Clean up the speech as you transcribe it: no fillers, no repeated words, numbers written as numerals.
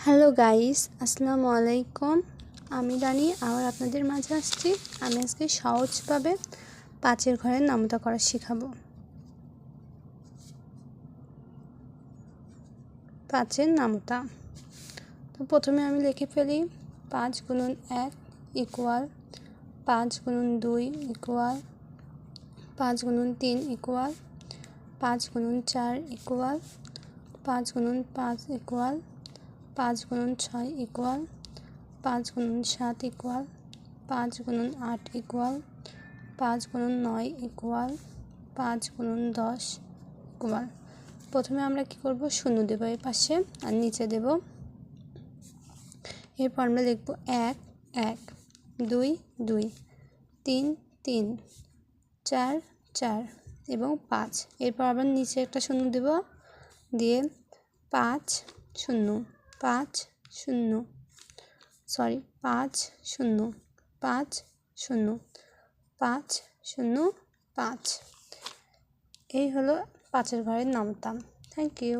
Hello guys, আসসালামু আলাইকুম। আমি রানী আবার আপনাদের মাঝে আসছি। আমি আজকে সহজভাবে পাঁচের ঘরের নামতা করা শেখাবো। পাঁচের নামতা। তো প্রথমে আমি লিখে ফেলি 5 গুণন 1 ইকুয়াল 5 গুণন 2 ইকুয়াল 5 গুণন 3 ইকুয়াল 5 গুণন 4 ইকুয়াল 5 গুণন 5 ইকুয়াল 5 গুণন 6 ইকুয়াল 5 গুণন 7 ইকুয়াল 5 গুণন 8 ইকুয়াল 5 গুণন 9 ইকুয়াল 5 গুণন 10 ইকুয়াল। প্রথমে আমরা কি করব, শূন্য দেব এই পাশে আর নিচে দেব। এরপর আমরা লিখব 1 1 2 2 3 3 4 4 এবং 5। এরপর আবার নিচে একটা শূন্য দেব, দিয়ে 5 0 5 0 5 0 5 0 5 0 5। এই হলো পাঁচের ঘরের নামতা। Thank you.